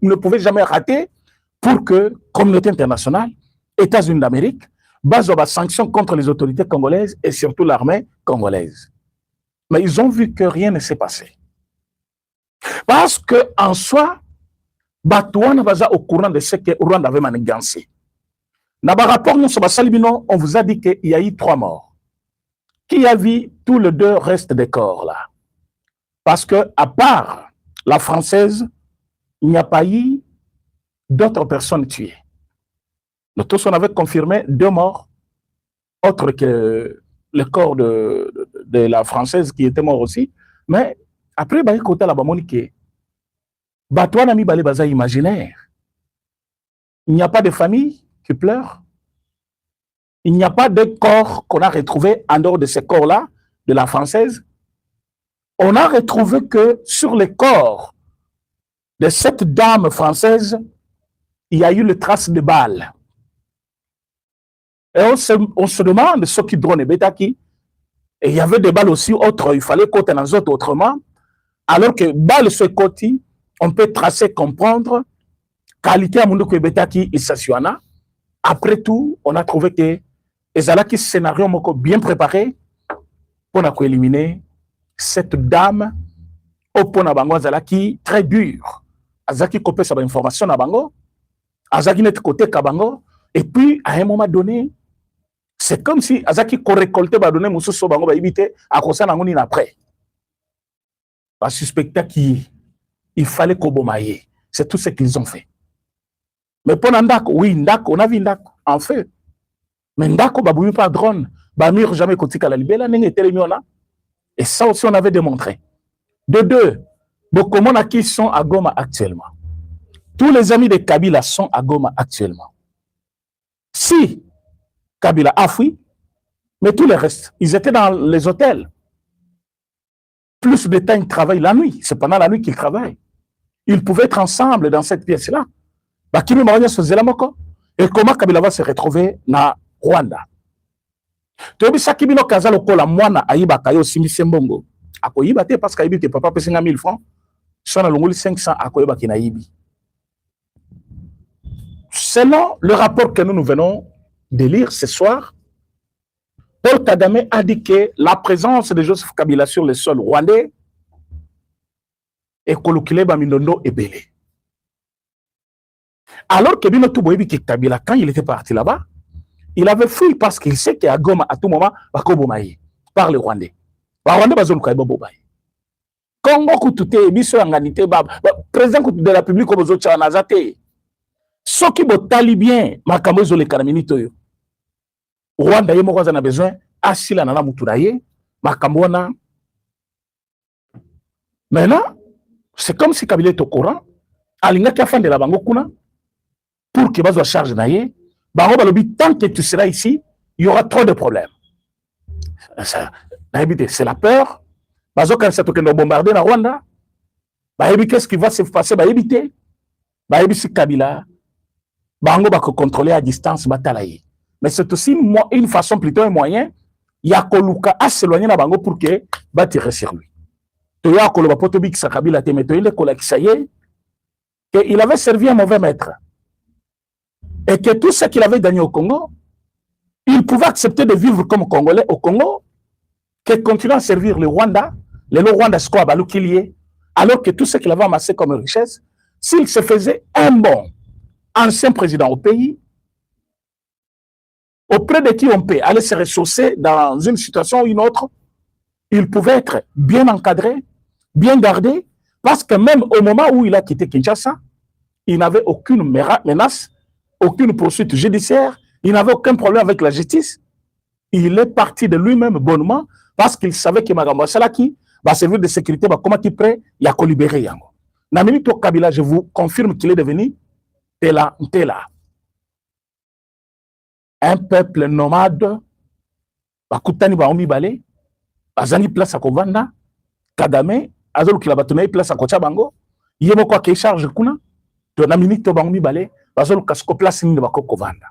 ne pouvait jamais rater pour que la communauté internationale, États-Unis d'Amérique, base des sanctions contre les autorités congolaises et surtout l'armée congolaise. Mais ils ont vu que rien ne s'est passé. Parce qu'en soi, Batouana baza au courant de ce que Rwanda avait manigancé. Dans le rapport, on vous a dit qu'il y a eu 3 morts. Qui a vu tous les 2 restes des corps là? Parce que, à part la française, il n'y a pas eu d'autres personnes tuées. Nous tous, on avait confirmé 2 morts, autres que le corps de la française qui était mort aussi. Mais après, il y a la Monique. Batouana mi balé baza imaginaire. Il n'y a pas de famille qui pleure. Il n'y a pas de corps qu'on a retrouvé en dehors de ces corps-là, de la française. On a retrouvé que sur les corps de cette dame française, il y a eu les traces de balles. Et on se demande ce qui drone Betaki. Et il y avait des balles aussi autres, il fallait côté dans autres autrement. Alors que balles ce côté, on peut tracer, comprendre, qualité à Munduko Betaki et Sasuana. Après tout, on a trouvé que les alaki scénario bien préparé pour éliminer cette dame au point à Bango Azalaki très dur. Azaki copé sa information à Bango, Azaki net côté Kabango, et puis à un moment donné, c'est comme si Azaki récolté ba donné Moussou Bango ba ibité à cause d'angoni après. Ba suspecta qui il fallait kobomaye. C'est tout ce qu'ils ont fait. Mais pendant Ndako, oui, Ndako, on a vu Ndako en fait. Mais Ndako ba boumi pas drone, ba mire jamais côté à la libella n'engé télémiona. Et ça aussi on avait démontré. De 2, beaucoup de gens qui sont à Goma actuellement. Tous les amis de Kabila sont à Goma actuellement. Si Kabila a fui, mais tous les restes, ils étaient dans les hôtels. Plus de temps, ils travaillent la nuit. C'est pendant la nuit qu'ils travaillent. Ils pouvaient être ensemble dans cette pièce-là. Et comment Kabila va se retrouver dans Rwanda? Tu sais que Kibino Kazalo Kola Mwana Aïba Kayo Simise Mbongo. Akoyiba te parce que papa pèse 1000 francs. Son alongoli 500 akoyiba kinaibi. Selon le rapport que nous venons de lire ce soir, Paul Kagame a dit que la présence de Joseph Kabila sur le sol rwandais est colloquée par Mindondo et Belé. Alors que Bino Touboyebi Kabila, quand il était parti là-bas, il avait fui parce qu'il sait qu'à Goma, à tout moment, par les Rwandais. Les Rwandais, Congo Koutoute, Biso Anganité, président de la République, comme aux autres, Nazate. Ce qui est talibien, Makamozo le Karaminito. Rwanda, il y a besoin, Asila Nana Mouturaye, Makamwana. Maintenant, c'est comme si Kabila est au courant, Alinga qui a fait de la Bangokuna, pour qu'il soit charge naïe, tant que tu seras ici, il y aura trop de problèmes. C'est la peur. Quand c'est que nous bombarder la Rwanda, qu'est-ce qui va se passer? Si Kabila, Bango va contrôler à distance, mais c'est aussi une façon plutôt un moyen, il y a Koluka à s'éloigner de Bango pour que va tirer sur lui. Il avait servi un mauvais maître. Et que tout ce qu'il avait gagné au Congo, il pouvait accepter de vivre comme Congolais au Congo, qu'il continue à servir le Rwanda, le Rwanda Squad à l'Oukilier, alors que tout ce qu'il avait amassé comme richesse, s'il se faisait un bon ancien président au pays, auprès de qui on peut aller se ressourcer dans une situation ou une autre, il pouvait être bien encadré, bien gardé, parce que même au moment où il a quitté Kinshasa, il n'avait aucune menace, aucune poursuite judiciaire, il n'avait aucun problème avec la justice. Il est parti de lui-même bonnement parce qu'il savait que Magambo Salaki va servir de sécurité, comment il prêt, il a libéré Yango. Naminito Kabila, je vous confirme qu'il est devenu Tela. Un peuple nomade, Bakutani Baomi Balé, Azani place à Kovanda, Kagame, Azol Kilabatone place à Kochabango, Yemo quoi qui charge Kuna, de Naminito Baomi Balé, Azol Kasko place de Bako Kovanda.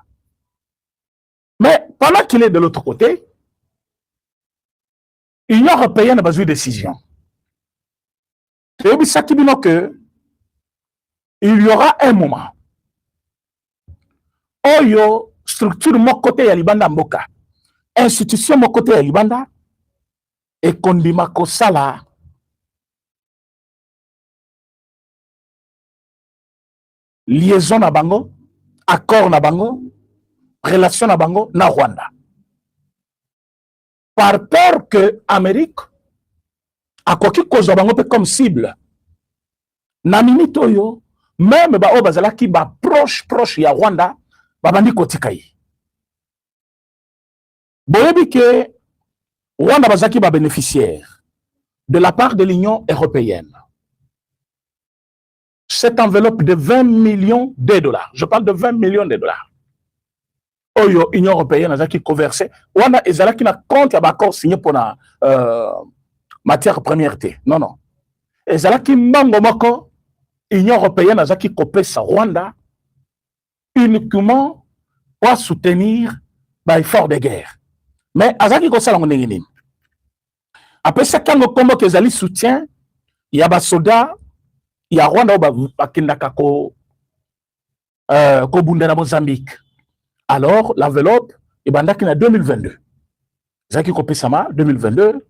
Mais pendant qu'il est de l'autre côté, l'Union européenne a besoin de décision. Tu as vu ça qui dit que il y aura un moment. Oyo, structure mon côté ya libanda mboka. Institution mon côté ya libanda. Et kondima kosala. Liaison na bango. Accord na bango. Relation na bango na Rwanda. Par peur que Amérique a quoi qui cause bango comme cible. Na minute oyo, même ba o bazala ki ba proche ya Rwanda, ba bandi kotika yi. Boyebi ke Rwanda bazaki ba bénéficiaire de la part de l'Union européenne. Cette enveloppe de 20 millions de dollars, je parle de 20 millions de dollars. Oyo Union européenne azaki conversé, Rwanda ezalaki na compte ya ba accord signé pour la matière première T. Non non. Ezalaki mbango moko Union européenne azaki kopesa Rwanda uniquement pour soutenir ba effort de guerre. Mais azaki kosala ndenge nini? Après ça quand kombo kezali soutien, il y a ba soldats, il y a Rwanda ba kindaka ko bunda na Mozambique. Alors l'enveloppe est bandaki na 2022. Zaki kopesama 2022,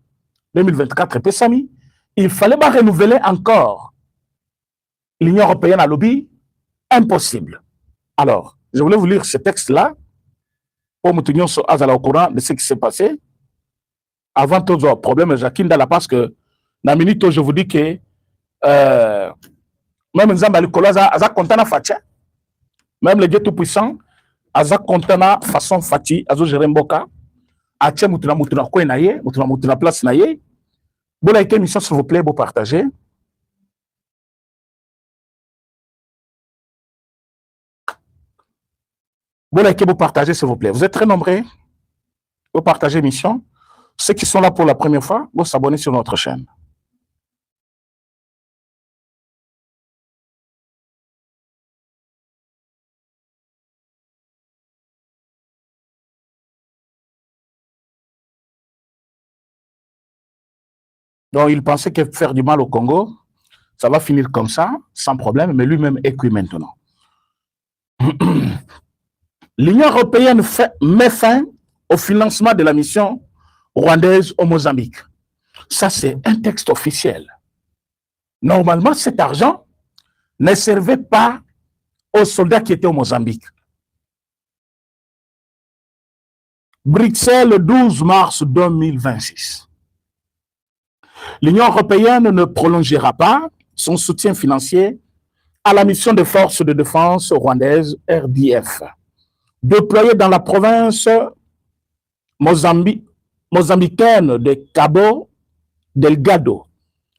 2024 pesami. Il fallait pas renouveler encore. L'Union européenne a lobby impossible. Alors, je voulais vous lire ce texte-là pour me tenir au courant de ce qui s'est passé. Avant tout le problème, Jacqueline Dalla, parce que dans la minute où je vous dis que même Nzamba Likolaza, Aza Kontana Fatia, même les dieux tout-puissants, Aza Kontana façon Fati, Azo Jeremboka, Atia Moutuna Moutuna Koué Naye, Moutuna Moutuna Place Naye. Bon, la émission, s'il vous plaît, vous partagez. Bon, likez, vous partagez, s'il vous plaît. Vous êtes très nombreux. Vous partagez l'émission. Ceux qui sont là pour la première fois, vous s'abonnez sur notre chaîne. Donc, il pensait que faire du mal au Congo, ça va finir comme ça, sans problème, mais lui-même est cuit maintenant. L'Union européenne met fin au financement de la mission rwandaise au Mozambique. Ça, c'est un texte officiel. Normalement, cet argent ne servait pas aux soldats qui étaient au Mozambique. Bruxelles, le 12 mars 2026. L'Union européenne ne prolongera pas son soutien financier à la mission de forces de défense rwandaise RDF, déployée dans la province mozambicaine de Cabo Delgado.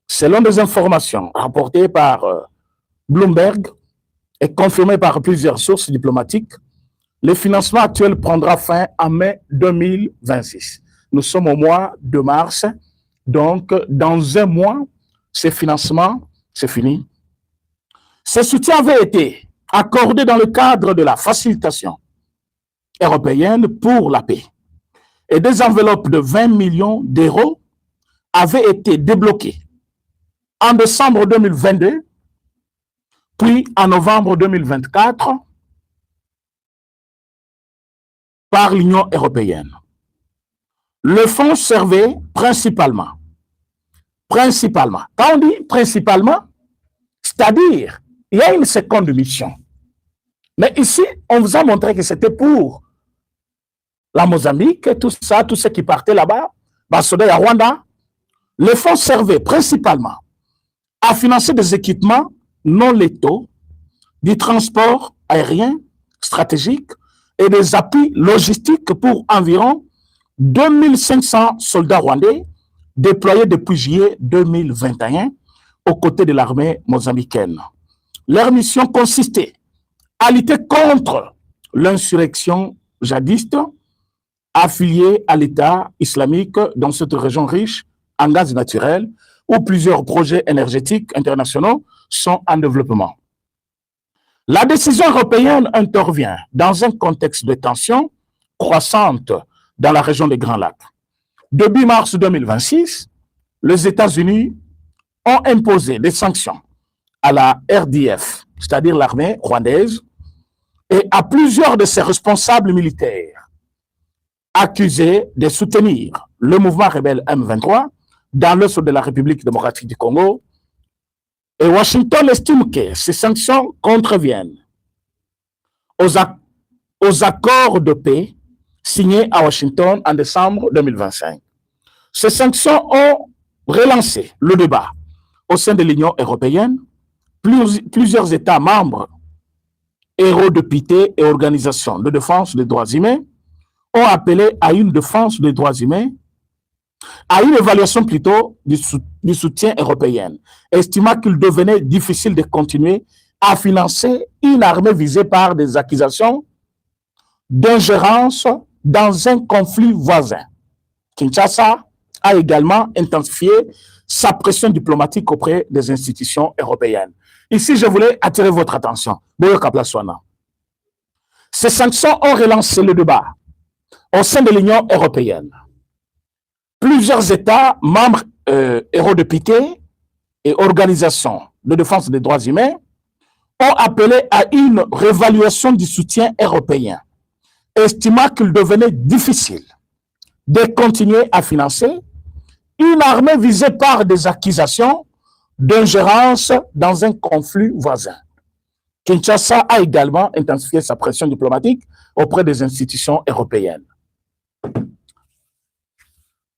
Selon des informations rapportées par Bloomberg et confirmées par plusieurs sources diplomatiques, le financement actuel prendra fin en mai 2026. Nous sommes au mois de mars, donc dans un mois, ce financement, c'est fini. Ce soutien avait été accordé dans le cadre de la facilitation européenne pour la paix. Et des enveloppes de 20 millions d'euros avaient été débloquées en décembre 2022, puis en novembre 2024 par l'Union européenne. Le fonds servait principalement. Quand on dit principalement, c'est-à-dire, il y a une seconde mission. Mais ici, on vous a montré que c'était pour la Mozambique, tout ça, tous ceux qui partaient là-bas, Basoda et Rwanda. Le fonds servait principalement à financer des équipements non létaux, du transport aérien stratégique et des appuis logistiques pour environ 2500 soldats rwandais déployés depuis juillet 2021 aux côtés de l'armée mozambicaine. Leur mission consistait à lutter contre l'insurrection djihadiste affiliée à l'État islamique dans cette région riche en gaz naturel où plusieurs projets énergétiques internationaux sont en développement. La décision européenne intervient dans un contexte de tension croissante dans la région des Grands Lacs. Début mars 2026, les États-Unis ont imposé des sanctions à la RDF, c'est-à-dire l'armée rwandaise, et à plusieurs de ses responsables militaires accusés de soutenir le mouvement rebelle M23 dans l'est de la République démocratique du Congo. Et Washington estime que ces sanctions contreviennent aux accords de paix signés à Washington en décembre 2025. Ces sanctions ont relancé le débat au sein de l'Union européenne. Plusieurs États membres, eurodéputés et organisations de défense des droits humains ont appelé à une défense des droits humains, à une évaluation plutôt du soutien européen, estimant qu'il devenait difficile de continuer à financer une armée visée par des accusations d'ingérence dans un conflit voisin. Kinshasa a également intensifié sa pression diplomatique auprès des institutions européennes. Ici, je voulais attirer votre attention. Ces sanctions ont relancé le débat au sein de l'Union européenne. Plusieurs États membres eurodéputés et organisations de défense des droits humains ont appelé à une réévaluation du soutien européen, estimant qu'il devenait difficile de continuer à financer une armée visée par des accusations d'ingérence dans un conflit voisin. Kinshasa a également intensifié sa pression diplomatique auprès des institutions européennes.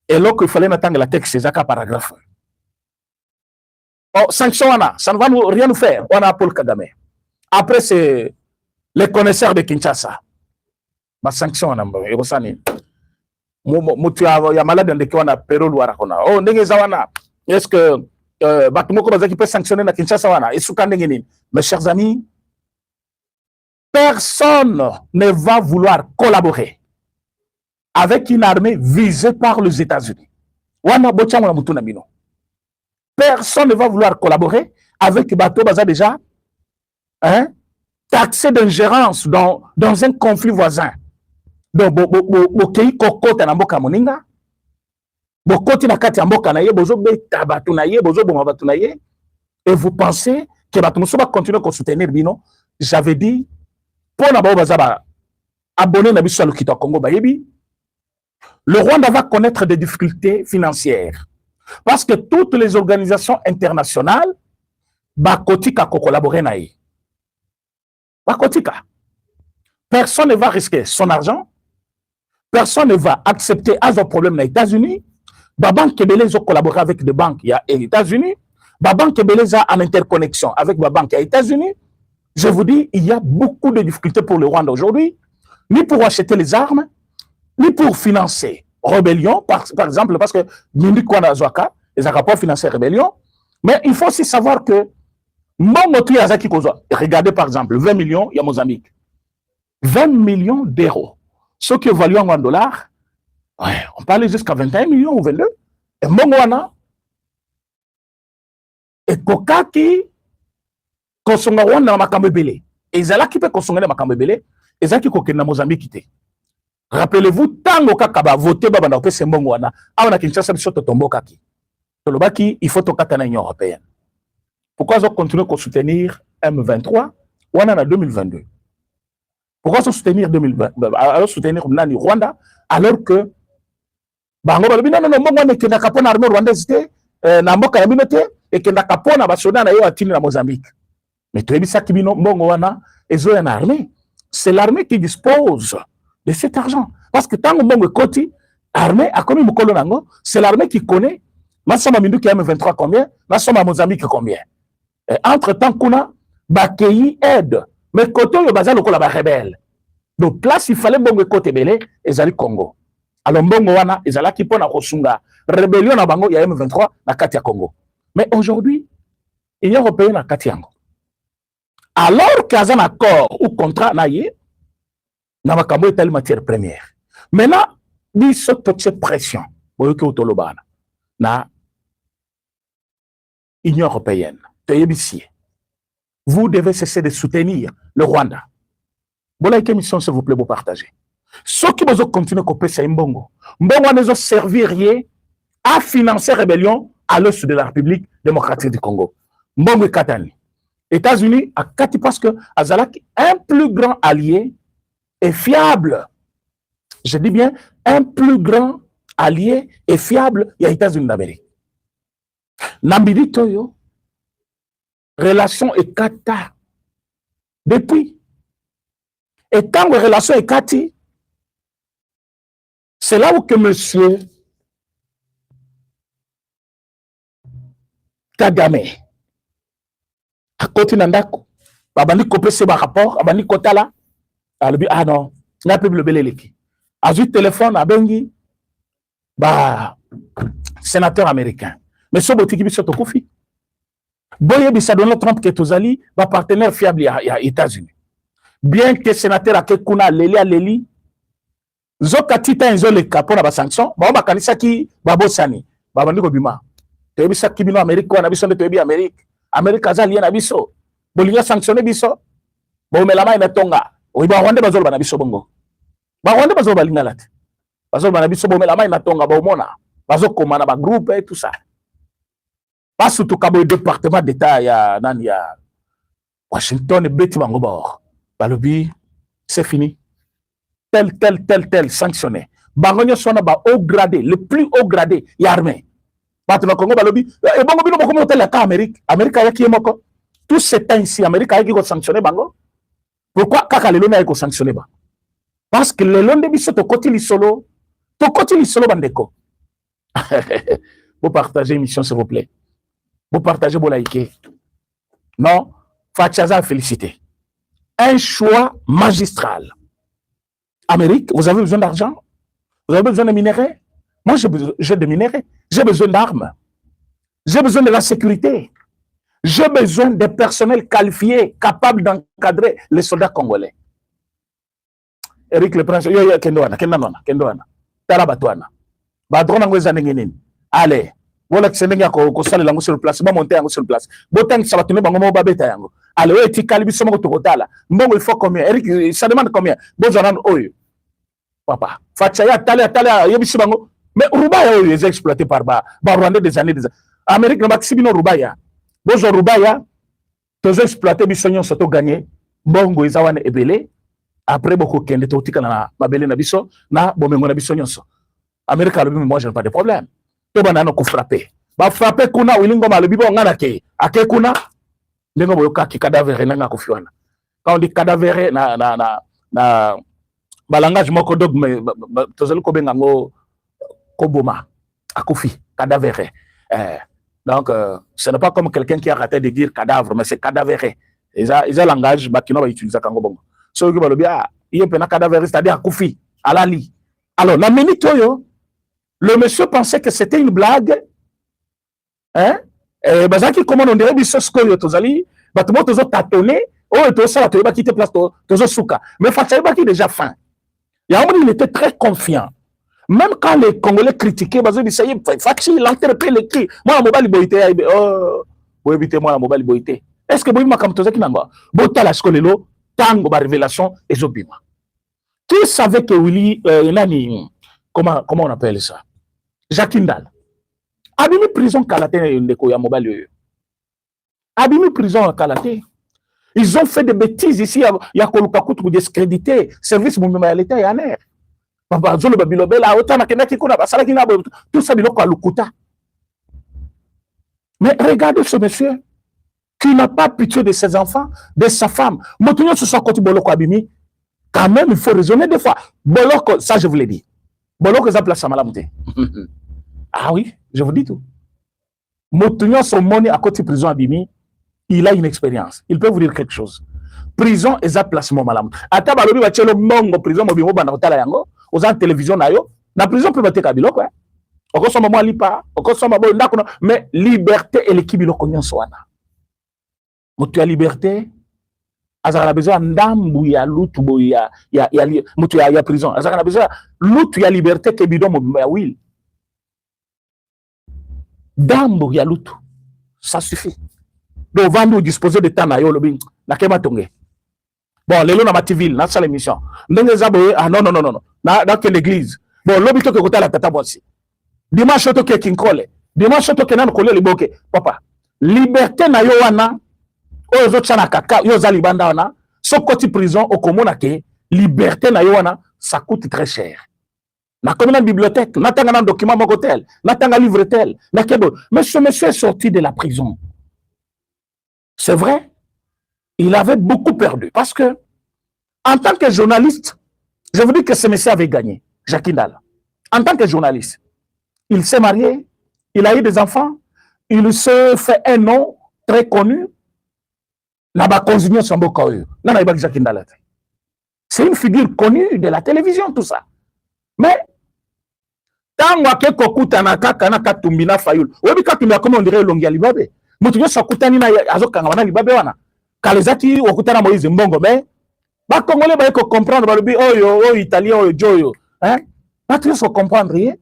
Et là qu'il fallait attendre la texte, c'est un paragraphe. Oh, sanction, ça ne va rien nous faire. On a Paul Kagame. Après, c'est les connaisseurs de Kinshasa. Ma sanction, on a il y a malade dans lequel on a Péro Louarakona. Oh, est-ce que Batumoko qui peut sanctionner la Kinshasa? Mes chers amis, personne ne va vouloir collaborer avec une armée visée par les États-Unis. Personne ne va vouloir collaborer avec Bato Baza déjà taxé d'ingérence dans un conflit voisin. Donc, bokei kokota na mboka moninga, bokoti na kati ya mboka na ye, bozo beta batu na ye, bozo bonga batu na ye, et vous pensez que batu muso va continuer à soutenir bino? J'avais dit, pour na bao bazaba abonné na biso Lokito Congo bayebi, le Rwanda va connaître des difficultés financières parce que toutes les organisations internationales bakotika ko collaborer na ye. Bakotika. Personne ne va risquer son argent. Personne ne va accepter à un problème aux États-Unis. La banque Kebele a collaboré avec des banques aux États-Unis. La banque Kebele a en interconnexion avec la banque aux États-Unis. Je vous dis, il y a beaucoup de difficultés pour le Rwanda aujourd'hui, ni pour acheter les armes, ni pour financer rébellion, par exemple, parce que Mindy Kwana Zwaka, ils n'ont pas financé rébellion. Mais il faut aussi savoir que regardez par exemple, 20 millions, il y a Mozambique. 20 millions d'euros. Ce qui est valu en dollars, ouais, on parlait jusqu'à 21 millions ou 22. Et Mongwana, et Kokaki, Kosonga Rwanda na Makambebele. Et Zala qui peut Kosonga na Makambebele, et Zaki Kokena Mozambique. Rappelez-vous, tango kakaba voté babanda opese Mongwana, awana Kinshasa bisoto tombo kaki. Tolobaki, il faut tokata na Union européenne. Pourquoi ils ont continué à soutenir M23 ou en 2022? Pourquoi soutenir Nani Rwanda alors que bango balobi non mbongo ne kenda kapona armée rwandaise te na mboka ya bino te et kenda kapona basoda na yo atini na Mozambique. Mais toyebisa kibino mbongo wana ezo ya na armée, c'est l'armée qui dispose de cet argent parce que tango mbongo koti armée a komi mukolo nango, c'est l'armée qui connaît masoma mindu ki M23 combien, masoma Mozambique combien. Et entre-temps kuna bakei aide. Mais côté le bazar lokola ba rebelle. Donc place il fallait bongo côté belé ezali Congo. Alors bongo wana ezala ki pona kosunga rébellion na bango ya M23 na kati ya Congo. Mais aujourd'hui, Union européenne na kati yango. Alors qu'il y a un accord ou contrat na ye na makambo etali matière première. Maintenant, biso toute pression boyoki otolobana na Union européenne. Teyebisi. Vous devez cesser de soutenir le Rwanda. Voilà une émission, s'il vous plaît, vous partagez. Ceux qui vont continuer à couper ça, Mbongo ne servir à financer la rébellion à l'est de la République démocratique du Congo. Mbongo Katani. États-Unis à Kati parce que Azalak, un plus grand allié et fiable. Je dis bien un plus grand allié et fiable, il y a États-Unis d'Amérique. Nambidi Toyo, relation et kata. Depuis. Et quand la relation est kati, c'est là où que monsieur Kagame, à côté d'Andako, Abani Kopé c'est par rapport, Abani Kotala, ah non, n'a plus le beléleki. A eu téléphone à Bengi, bah, sénateur américain. Mais ce boutique qui est Kofi. Boye bisa Donald Trump qui est aux alliés, bah, partenaire fiable à États-Unis. Bien que sénateur Akekuna, Leli, Zoka Tita Enzo le capon à la sanction, bah, on va kanisa ki, Babo Sani, Babani Kobima. Tebisa Kibino Amérique, on a besoin de Tebi Amérique. Amérique Azali, on a besoin. Bolivia sanctionné biso. Bon, mais la main est tonga. Oui, bah, Rwanda bazol banabiso bongo. Bah, Rwanda bazol balingalat. Bazol banabiso bon, mais la main est tonga, bah, mona. Bazol komana, bah, groupe et tout ça. Pas surtout kabo département d'État, il y a Washington et Betty Bango bord. Bah, le bi, c'est fini. Tel, sanctionné. Bangonyo sona, bah, haut gradé, le plus haut gradé, il y a armé. Maintenant, Congo, balobi, et bon, bino, comment on la Amérique? Amérique, il y a qui est moko? Tout ce temps ici, Amérique, il y a qui sanctionné Bango? Pourquoi Kaka le lona a sanctionné ba? Parce que le long de biso, to koti li solo, bandeko. Vous partagez l'émission, s'il vous plaît. Vous partagez, vous likez. Non, Fachaza, félicité. Un choix magistral. Amérique, vous avez besoin d'argent? Vous avez besoin de minerais? Moi, j'ai des minéraux. J'ai besoin d'armes. J'ai besoin de la sécurité. J'ai besoin de personnel qualifié, capable d'encadrer les soldats congolais. Eric le Prince, Kendoana. Tarabatoana. Badrona ngweza nengenini. Allez, voilà que c'est n'enga ko sala lango sur place, ba monter yango sur place. Botan ça va tourner bango mo babeta yango. Allez, ouais, ti kalibi somo to kotala. Mbongo il faut combien? Eric, ça demande combien? Besoin oyo. Papa, Fachaya tala yebisi bango. Mais Rubaya est exploité par Rwanda des années. Amérique n'a pas de Rubaya. Bonjour Rubaya, tous exploités, bisognon s'auto gagné. Bongo Izawane est belé. Après beaucoup de temps, tu as belé na biso, na bomengo na bisognon so. Amérique a le moi je n'ai pas de problème. Tout le monde a frappé. Ba frappé kuna wilingo ma le bibo ngana ke. Ake kuna lengo boyoka ki cadavre na kofiwana. Quand on dit cadavre na balangage moko dogme tozali ko bengango Koboma, Akoufi, cadavéré. Donc, ce n'est pas comme quelqu'un qui a raté de dire cadavre, mais c'est cadavéré. Ils ont un langage qui va utiliser quand bon. Ce qui va le bien, il y a un cadavéré, c'est-à-dire Akoufi, Alali. Alors, la minute, le monsieur pensait que c'était une blague. Hein? Et Bazaki, comment on dirait, Bissosko, Tozali, Batmo, Tozo tâtonné, oh, Tozo, tu vas quitter place, Tozo Souka. Mais Fatsaïba qui est déjà fin. Il était très confiant. Même quand les Congolais critiquaient, ça y est, Fachi, l'interpelle les cris. Moi, la mobile boité, vous évitez moi la mobile boité. Est-ce que vous m'avez comme tout ça qui n'a pas? Bota la scolelo, tango, révélation, et zobima. Qui savait que Willy, comment on appelle ça? Jacques Indal. Abimi prison Kalaté, ndeko ya mobile. Abimi prison Kalaté. Ils ont fait des bêtises ici, il y a Kolukakou pour discréditer, service mouvement à l'État et à l'air. Tout ça, mais regardez ce monsieur qui n'a pas pitié de ses enfants, de sa femme. Quand même, il faut raisonner des fois. Boloko, ça je vous l'ai dit. Boloko, ça place à malamte. Ah oui, je vous dis tout. Motunyo son money à côté de prison Abimi, il a une expérience. Il peut vous dire quelque chose. Prison, et ça place mon malam. Atabalobi va tchelo mongo prison mobimo bana kotala yango. Aux télévision na prison peut battre kabilo quoi. Oko soma mo lipa, oko soma bo ndako mais liberté et l'équilibre konyon soana. Mutu ya liberté azaka na besoin ndambu ya lutu bo ya mutu ya prison. Azaka na besoin lutu ya liberté ke bidon mo ya will. Ndambu ya lutu. Ça suffit. Donc vendre ou disposer de temps na yo lobi na kema tonge. Bon, les lois civil, dans cette émission. Ah non. Dans quelle église? Bon, l'obito que côté la tata voici. Dimanche, to ke kinkole. Dimanche, to ke nan kole liboke. Papa, liberté na yo wana. Oyo tchana kaka, yo za libanda wana, so koti prison, okomona ke, liberté na yo wana, ça coûte très cher. Na comme dans la bibliothèque, n'atanga un document moko tel, n'atanga un livre tel, mais ce monsieur est sorti de la prison. C'est vrai, il avait beaucoup perdu parce que, en tant que journaliste, je vous dis que ce monsieur avait gagné, Jacques Ndala. En tant que journaliste, il s'est marié, il a eu des enfants, il s'est fait un nom très connu. C'est une figure connue de la télévision, tout ça. Mais, tant que kokuta na kaka na katumbina fayul, webi katumbina comme on dirait longia libabe. Mutuyo sakutani na azokanga wana libabe wana. Kalezati okutana Moïse Mbongo, mais ba congolais ba ko comprendre ba lubi oyo italien oyo joyo, hein? Ba tu faut comprendre rien.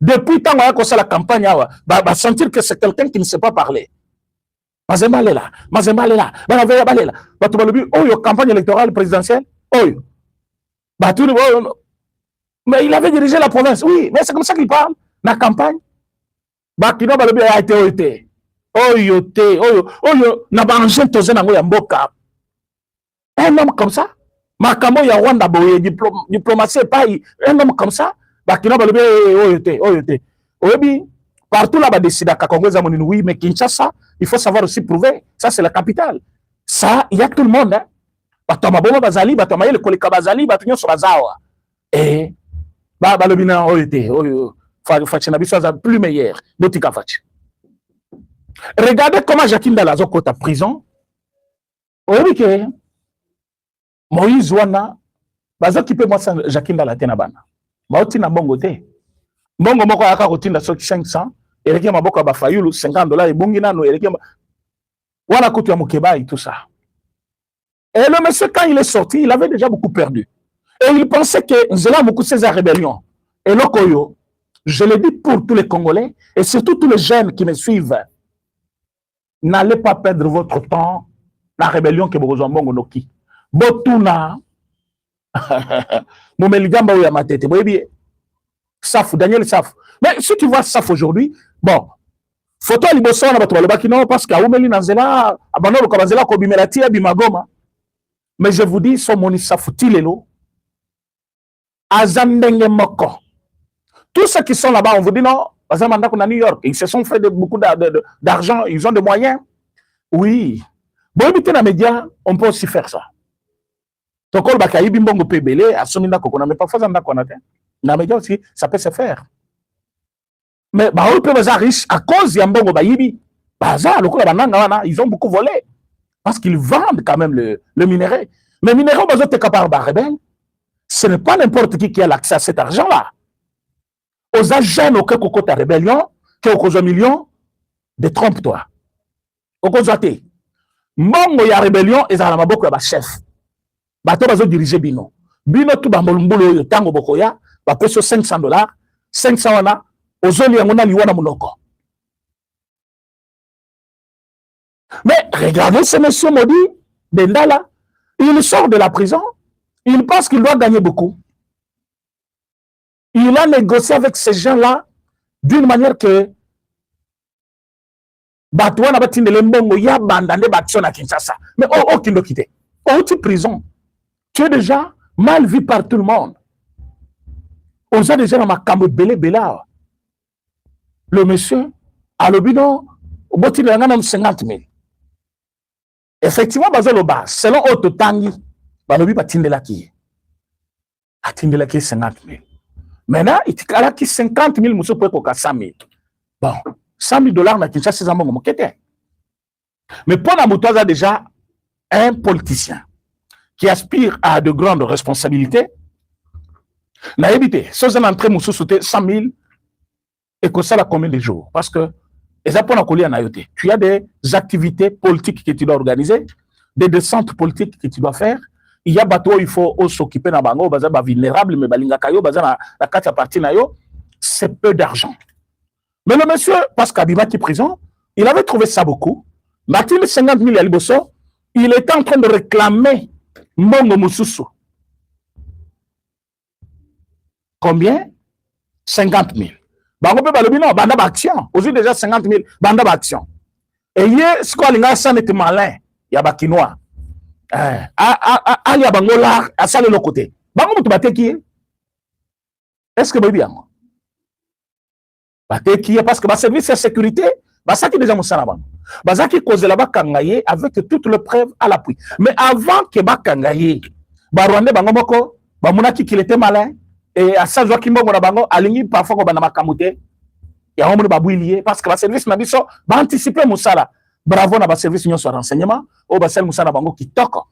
Depuis tant qu'on a la campagne ba sentir que c'est quelqu'un qui ne sait pas parler. Mazemba là, ba veya balela. Ba tu ba lubi oyo campagne électorale présidentielle, oyo. Ba tu mais il avait dirigé la province, oui, mais c'est comme ça qu'il parle, la campagne. Bakino balobi a été oyote. Oyo, na banjé tozen nango ya mboka. Un homme comme ça, Makamo ya Rwanda boye, diplomatie pas, un homme comme ça, Bakino balobi oyote. Oyebi, partout là-bas décide à Kakongweza monini, oui, mais Kinshasa, il faut savoir aussi prouver, ça c'est la capitale. Ça, il y a tout le monde, hein. Batoma bomo bazali, batoma le koleka bazali, batunyo so bazawa. Et balobina oyote, oyo fachina biso za plus meilleur botika fachi. Regardez comment Jacques Ndala a kota prison. Oyebi ke Moïse wana bazo kipe moi Jacques Ndala tena bana. Baoti na bongo te. Bongo moko aka kotinda soki 500, eleki maboko ba fayulu $50 ebungi nano eleki wana kutu ya mukeba et tout ça. Et le monsieur quand il est sorti, il avait déjà beaucoup perdu. Et il pensait que Nzela Moukou César rébellion. Et Lokoyo, je le dis pour tous les Congolais, et surtout tous les jeunes qui me suivent, n'allez pas perdre votre temps la rébellion que vous avez noki. Botuna, Moumeligamba ou Yamatete, vous voyez, Saf, Daniel Saf. Mais si tu vois Saf aujourd'hui, bon, photo à Liboso, on va le non, parce qu'à Oumeli Nanzela, à Banoro Kabazela, Kobimelati, Bimagoma. Mais je vous dis, son moni Saf, Tilelo, Azandenge Moko. Tous ceux qui sont là-bas, on vous dit non, Azamanda qu'on a New York, ils se sont fait beaucoup d'argent, ils ont des moyens. Oui. Bon, éviter les médias, on peut aussi faire ça. Donc, on va y bimbongo pebele, à son inda qu'on a, mais parfois, on a qu'on a. Les médias aussi, ça peut se faire. Mais, bah, on peut être riche à cause de Yambongo Bayibi. Ils ont beaucoup volé. Parce qu'ils vendent quand même le minerai. Mais le minerai, on va être capable de rebelle. Ce n'est pas n'importe qui a l'accès à cet argent-là. Aux agents au côté de rébellion, qui ont causé millions, détrompe-toi. Au côté Mbongo ya rébellion, ils ont beaucoup de chef. Bato bazo diriger Bino. Bino tout bambolumbulo yo tango bokoya, ba peso $500, 500 wana, ozoli yangona liwana munoko. Mais regardez ce monsieur maudit, Ndala, il sort de la prison. Il pense qu'il doit gagner beaucoup. Il a négocié avec ces gens-là d'une manière que Batouana batine le mbongo ya bandande battion à Kinshasa. Mais aucun ne quitte. Oh, tu es prison. Tu es déjà mal vu par tout le monde. On a déjà dans ma cambo belé bela. Le monsieur, à l'obino, au bout de 50 000. Effectivement, selon Otto Tangi, balobi batindela ki. Atindela ki 50 000. Maintenant, il y a 50 000 moussou pour 100 000. Bon, $100 na Kinshasa, c'est un bon moquette. Mais pour la moutoise, déjà un politicien qui aspire à de grandes responsabilités, n'a évité. Si vous avez moussou sauter 100 000 et que ça la combien de jours? Parce que tu as des activités politiques que tu dois organiser, des descentes politiques que tu dois faire. Il y a bateau, il faut s'occuper d'un bango, bazaba vulnérable, mais balinga kayo, bazana la carte partie nayo, c'est peu d'argent. Mais le monsieur, parce qu'Abima qui est prison, il avait trouvé ça beaucoup. Martin 50 000 à Liboso, il était en train de réclamer Mbongo Moussousou. Combien? 50 000. Bango pe balobi non, banda action. Aujourd'hui déjà 50 000, banda action. Et hier, ce qu'on a ça n'est malin. ya ba Kinois. Ali ya bangola à ça le côté. Bango mutu bateki. Est-ce que bien? Bateki parce que ba service de sécurité, ba ça qui déjà musana bango. Ba ça qui cause là-bas kangaye avec toutes les preuves à l'appui. Mais avant que ba kangaye, ba Rwanda bango moko, ba munaki qu'il était malin et à ça Joachim Bongo na bango alingi parfois ko bana makamute. Ya homo ba bouilier parce que ba service na biso ba anticiper musala. Bravo na ba service nyon sur renseignement, o ba sel musala bango qui toque.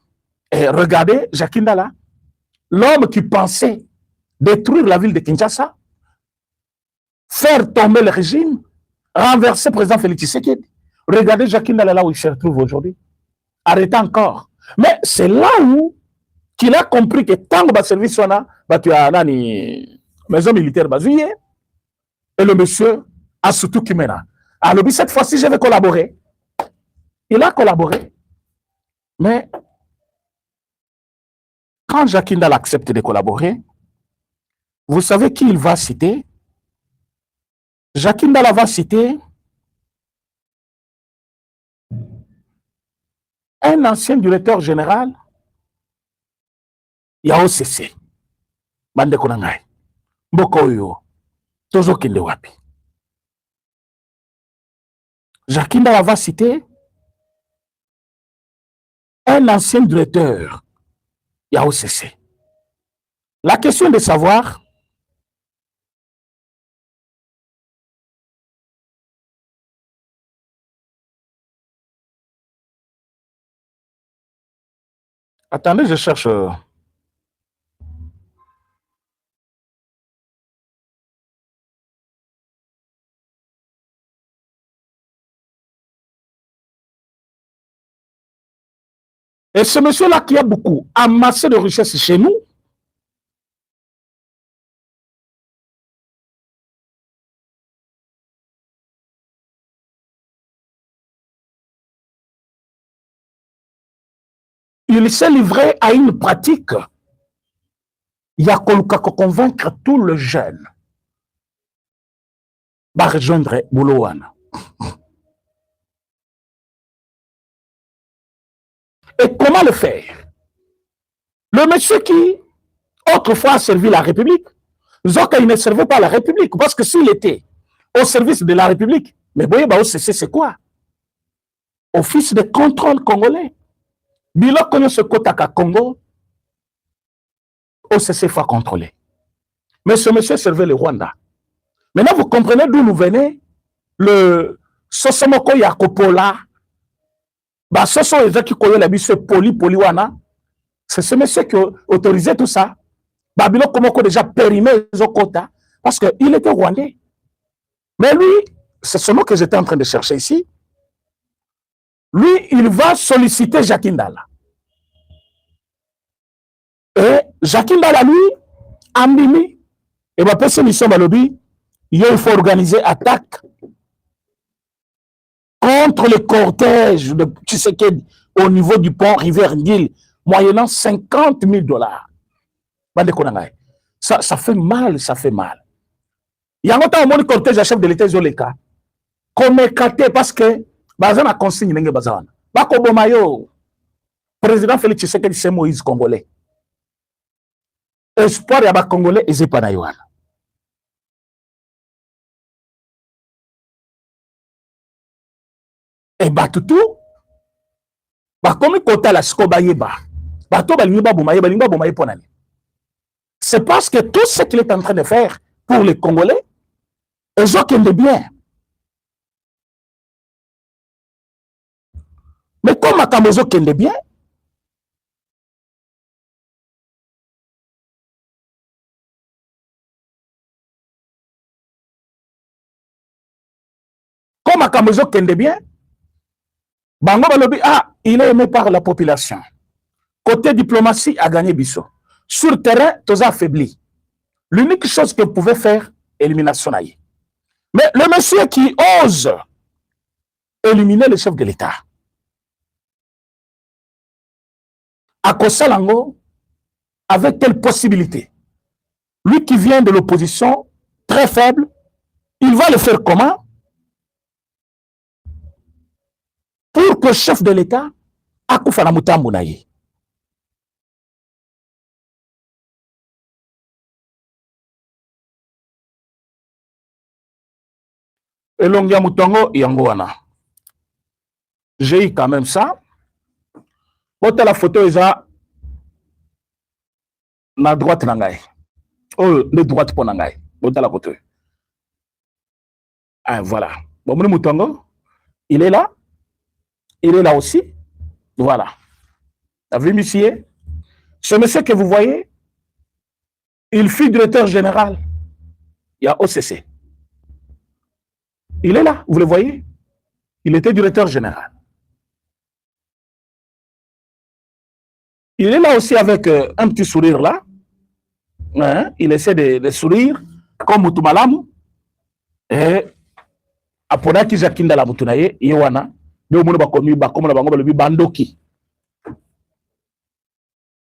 Et regardez Jacques Ndala, l'homme qui pensait détruire la ville de Kinshasa, faire tomber le régime, renverser le président Félix Tshisekedi. Regardez Jacques Ndala là où il se retrouve aujourd'hui. Arrêtez encore. Mais c'est là où qu'il a compris que tant que le service là, tu as une maison militaire basée, et le monsieur a surtout Kimena. Alors, cette fois-ci, je vais collaborer. Il a collaboré. Mais quand Jacques Ndala accepte de collaborer, vous savez qui il va citer? Jacques Ndala va citer un ancien directeur général, OCC. Bande Konangai. Mbokoyo. Tozo Kinde Wapi. Jacques Ndala va citer un ancien directeur, OCC. La question de savoir attendez, je cherche. Et ce monsieur-là qui a beaucoup amassé de richesses chez nous, il s'est livré à une pratique. Il y a qu'à convaincre tous les jeunes de rejoindre Boulouana. Et comment le faire? Le monsieur qui, autrefois, a servi la République, Zoka, il ne servait pas la République, parce que s'il était au service de la République, mais voyez, c'est quoi? Office de contrôle congolais. Bilo connaît ce Kotaka Congo, OCC faut contrôler. Mais ce monsieur servait le Rwanda. Maintenant, vous comprenez d'où nous venait le Sosomoko Yakopola, Soso Ezaki Koyo la bise Poliwana. C'est ce monsieur qui autorisait tout ça. Babylon Komoko déjà périmé Zokota parce qu'il était rwandais. Mais lui, c'est ce mot que j'étais en train de chercher ici. Lui, il va solliciter Jacques Ndala. Et Jacques Ndala, lui, Ambimi, et va passer mission à lobby, il faut organiser attaque contre le cortège de Tshisekedi au niveau du pont Rivière-Nil, moyennant $50,000. Ça fait mal, ça fait mal. Il y a longtemps, mon cortège à chef de l'État, Zoleka. Comme écarté parce que, Bazan a consigne, n'est-ce pas Bazan? Bakobomayo, président Félix Tshisekedi, c'est Moïse Congolais. Espoir ya ba Congolais, et pas naïwan. Et Batutu, comme kota la skobayeba, bato balingiba bomaye ponani. C'est parce que tout ce qu'il est en train de faire pour les Congolais, ils ont de bien. Mais comme à Kamozo qui de bien, comme à Kamozo qui de bien, Bango Balobi, il est aimé par la population. Côté diplomatie, a gagné Bisso. Sur le terrain, tout a affaibli. L'unique chose qu'il pouvait faire, élimination. Mais le monsieur qui ose éliminer le chef de l'État, à Kosalango, avec quelle possibilité? Lui qui vient de l'opposition, très faible, il va le faire comment? Pour que le chef de l'État akufa na mutambu na ye. Elongia mutongo yango wana. J'ai eu quand même ça. Ota la photo eza na droite na ngai. Oh, le droite pour na ngai. Ota la photo. Ah, voilà. Bon, mon mutongo, il est là. Il est là aussi. Voilà. Vous avez vu, monsieur? Ce monsieur que vous voyez, il fut directeur général. Il y a OCC. Il est là, vous le voyez? Il était directeur général. Il est là aussi avec un petit sourire là. Hein? Il essaie de sourire comme Mutumalamu. Et après qu'il Jakinda la Mutunaye, Yewana, nous avons connu le Bandoki.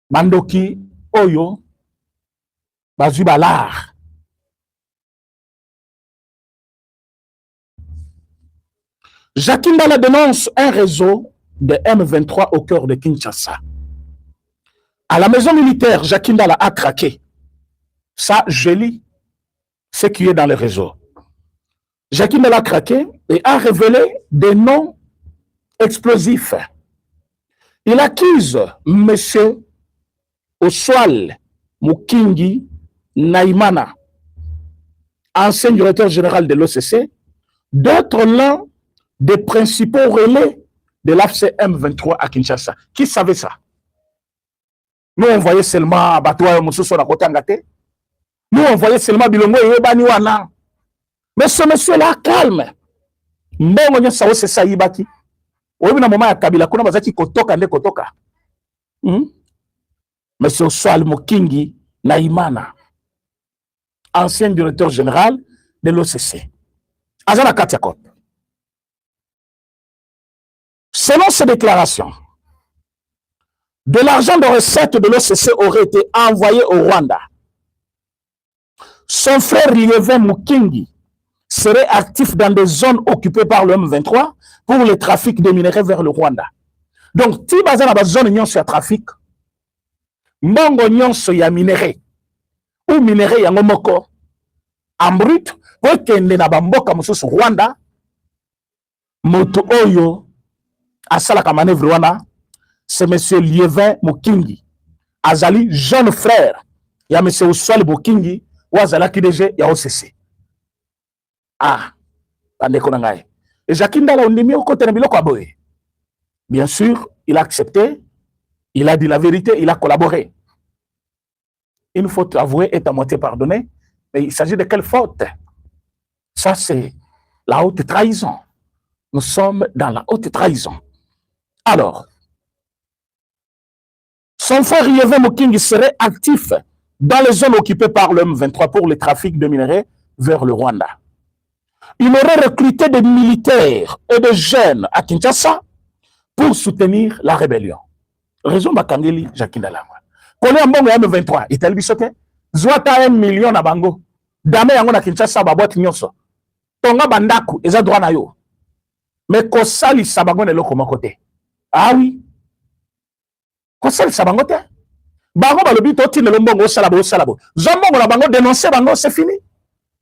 Bandoki, Oyo, Bazubalar. Jakinda la dénonce un réseau de M23 au cœur de Kinshasa. À la maison militaire, Jakindala a craqué. Ça, je lis ce qui est dans le réseau. Jakindala a craqué et a révélé des noms explosifs. Il accuse M. Oswald Mukingi Naimana, ancien directeur général de l'OCC, d'être l'un des principaux relais de l'AFC M23 à Kinshasa. Qui savait ça? Nous, on voyait seulement Batoua Moussousso na Kotangate. Nous, on voyait seulement Bilongo et Ebaniwana. Mais ce monsieur-là, calme. Mbongo Sao c'est ça, Ibaki. Oyebi na moment ya Kabila, kuna bazaki kotoka nde kotoka. Monsieur Oswald Mukingi Naimana, ancien directeur général de l'OCC. Azana Katiakop. Selon ces déclarations, de l'argent de recette de l'OCC aurait été envoyé au Rwanda. Son frère Liévin Mukingi serait actif dans des zones occupées par le M23 pour le trafic de minerais vers le Rwanda. Donc, si vous avez une zone de trafic, mbongo nyonso ya minerais ou minerais ya ngomoko en brut, pour kende na bamboka mususu Rwanda, moto oyo asala ka manœuvre wana, c'est monsieur Liévin Mukingi. Azali jeune frère ya monsieur Oswald Mukingi ou azala ki DG ya OCC. Ah, bandeko na ngai. Et Jakindala ondimi o kote na biloko aboye. Bien sûr, il a accepté, il a dit la vérité, il a collaboré. Une faute avouée est à moitié pardonnée, mais il s'agit de quelle faute? Ça, c'est la haute trahison. Nous sommes dans la haute trahison. Alors, son frère Liévin Mukingi serait actif dans les zones occupées par le M23 pour le trafic de minerais vers le Rwanda. Il aurait recruté des militaires et des jeunes à Kinshasa pour soutenir la rébellion. Raison Bakangeli, Jakindala. Kone mbongo ya M23, itel bisote, zwata 1 million na bango. Dame yango na Kinshasa babwati nyonso. Tonga bandaku, eza droit na yo. Mais kosali sabango ne loko mokote. Ah oui. Kosali sabango te. Bango balobi to tinelo mbongo osalabo osalabo. Zombongo na bango dénoncer bango, c'est fini.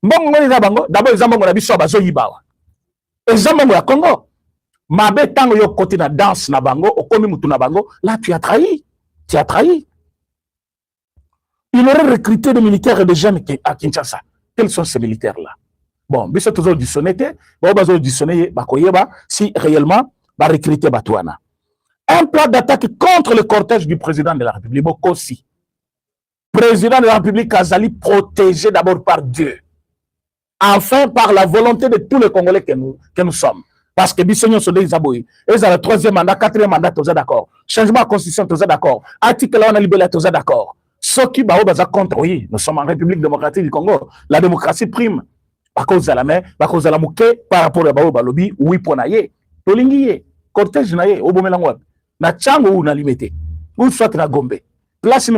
Mbongo na bango, d'abord ezambongo na biso bazo yibawa. Ezambongo ya Congo. Mabe tango yo kote na danse na bango, okomi mutu na bango, là tu as trahi. Tu as trahi. Il aurait recruté des militaires et des jeunes à Kinshasa. Quels sont ces militaires-là? Bon, biso toujours du sonneté, bon bazo du sonné bakoyeba si réellement ba recruter Batouana. Un plan d'attaque contre le cortège du président de la République, Bokosi. Président de la République Azali protégé d'abord par Dieu. Enfin par la volonté de tous les Congolais que nous sommes. Parce que Bissonio Sodé Zaboui, ils ont le 3e mandat, 4e mandat, tous d'accord. Changement de constitution, tous d'accord. Article 1 libellé, tous d'accord. Ce qui va contre, oui, nous sommes en République démocratique du Congo. La démocratie prime. Par cause de la main, par cause de la mouké, par rapport à Bao Balobi, oui, pour naïe. Tolingiye, cortège naïe, au Bomelangwa. Na Tchango ou na limité. Ou soit na Gombe. Place